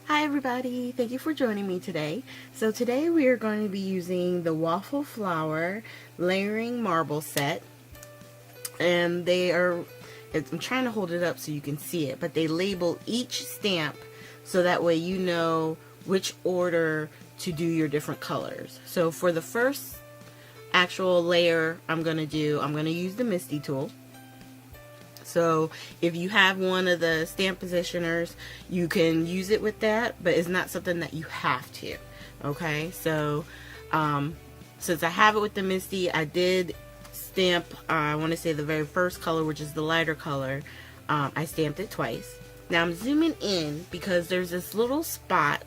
Hi everybody, thank you for joining me today. So today we are going to be using the Waffle Flower Layering Marble Set. And I'm trying to hold it up so you can see it, but they label each stamp so that way you know which order to do your different colors. So for the first actual layer I'm going to use the Misty tool. So if you have one of the stamp positioners, you can use it with that, but it's not something that you have to. Okay, so since I have it with the Misty, I did stamp, I want to say the very first color, which is the lighter color. I stamped it twice. Now I'm zooming in because there's this little spot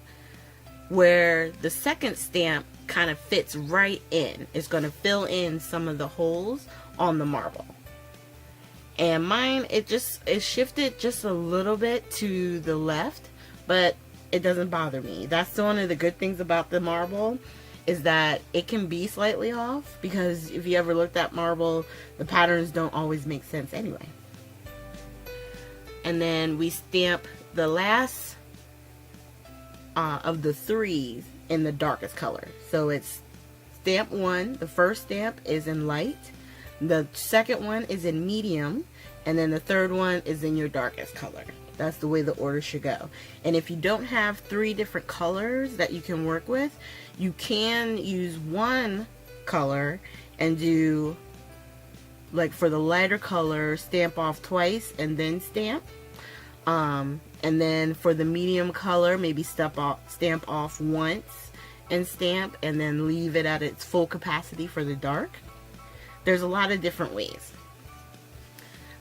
where the second stamp kind of fits right in. It's going to fill in some of the holes on the marble. And mine, it shifted just a little bit to the left, but it doesn't bother me. That's one of the good things about the marble, is that it can be slightly off, because if you ever looked at marble, the patterns don't always make sense anyway. And then we stamp the last of the threes in the darkest color. So it's stamp 1, the first stamp is in light, the second one is in medium, and then the third one is in your darkest color. That's the way the order should go. And if you don't have 3 different colors that you can work with, you can use one color and do, like for the lighter color, stamp off twice and then stamp. And then for the medium color, maybe stamp off once and stamp, and then leave it at its full capacity for the dark. There's a lot of different ways.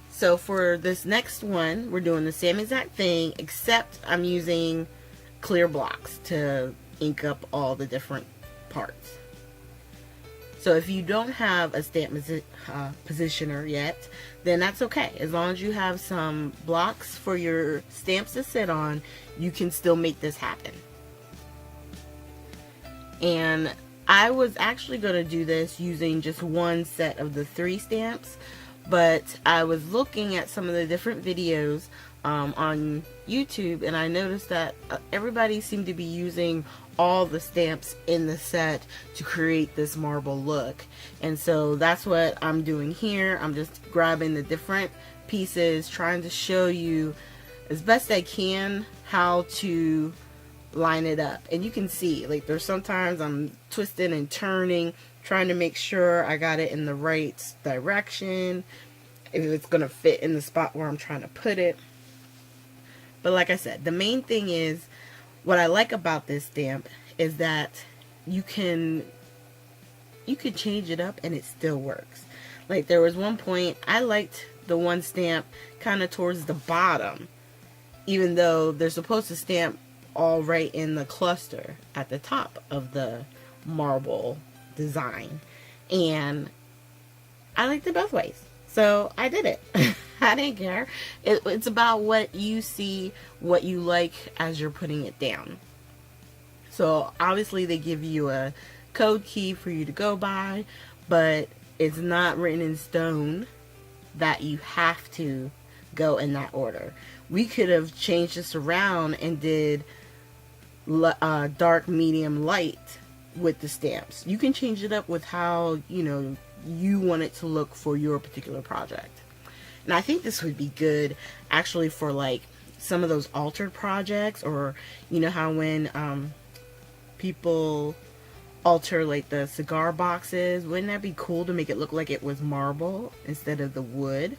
So for this next one, we're doing the same exact thing, except I'm using clear blocks to ink up all the different parts. So if you don't have a stamp positioner yet, then that's okay. As long as you have some blocks for your stamps to sit on, you can still make this happen. And I was actually going to do this using just one set of the 3 stamps, but I was looking at some of the different videos on YouTube, and I noticed that everybody seemed to be using all the stamps in the set to create this marble look. And so that's what I'm doing here. I'm just grabbing the different pieces, trying to show you as best I can how to line it up. And you can see, like, there's sometimes I'm twisting and turning, trying to make sure I got it in the right direction, if it's gonna fit in the spot where I'm trying to put it. But like I said, the main thing is, what I like about this stamp is that you can change it up and it still works. Like, there was one point I liked the one stamp kind of towards the bottom, even though they're supposed to stamp all right in the cluster at the top of the marble design, and I liked it both ways, so I did it. I didn't care. It's about what you see, what you like as you're putting it down. So obviously they give you a code key for you to go by, but it's not written in stone that you have to go in that order. We could have changed this around and did dark, medium, light with the stamps. You can change it up with how you want it to look for your particular project. And I think this would be good actually for like some of those altered projects, or you know how when people alter like the cigar boxes, wouldn't that be cool to make it look like it was marble instead of the wood?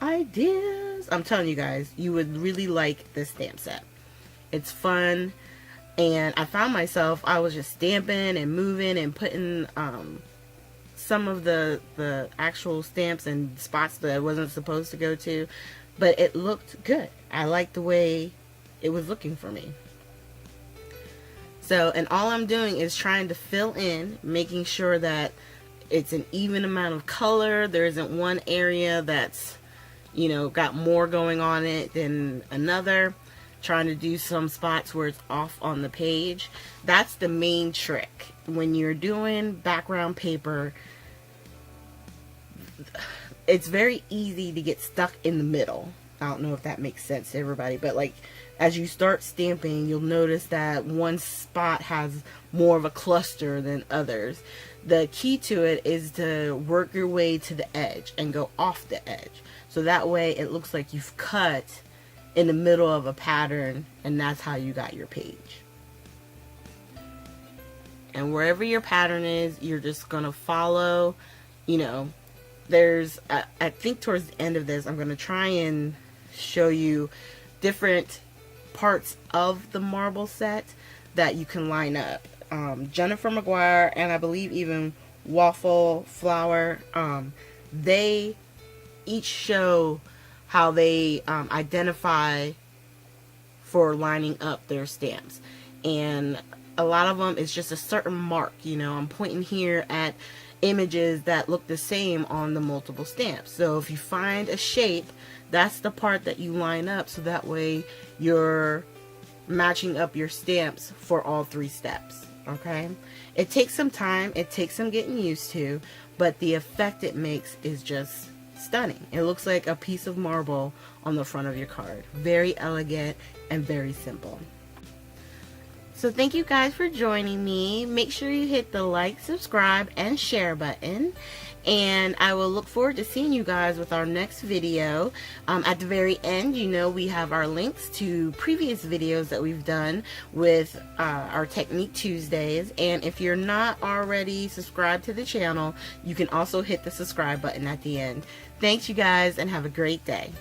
Ideas! I'm telling you guys, you would really like this stamp set. It's fun, and I found myself, I was just stamping and moving and putting some of the actual stamps in spots that I wasn't supposed to go to, but it looked good. I liked the way it was looking for me. So, and all I'm doing is trying to fill in, making sure that it's an even amount of color. There isn't one area that's, got more going on it than another. Trying to do some spots where it's off on the page. That's the main trick. When you're doing background paper, it's very easy to get stuck in the middle. I don't know if that makes sense to everybody, but like as you start stamping, you'll notice that one spot has more of a cluster than others. The key to it is to work your way to the edge and go off the edge. So that way it looks like you've cut in the middle of a pattern, and that's how you got your page. And wherever your pattern is, you're just going to follow, you know, there's, I think towards the end of this, I'm going to try and show you different parts of the marble set that you can line up. Jennifer McGuire and I believe even Waffle Flower, they each show how they identify for lining up their stamps. And a lot of them is just a certain mark. You know, I'm pointing here at images that look the same on the multiple stamps. So if you find a shape, that's the part that you line up, so that way you're matching up your stamps for all 3 steps. Okay, it takes some time, it takes some getting used to, but the effect it makes is just stunning. It looks like a piece of marble on the front of your card. Very elegant and very simple. So thank you guys for joining me. Make sure you hit the like, subscribe, and share button. And I will look forward to seeing you guys with our next video. At the very end, you know, we have our links to previous videos that we've done with our Technique Tuesdays. And if you're not already subscribed to the channel, you can also hit the subscribe button at the end. Thanks, you guys, and have a great day.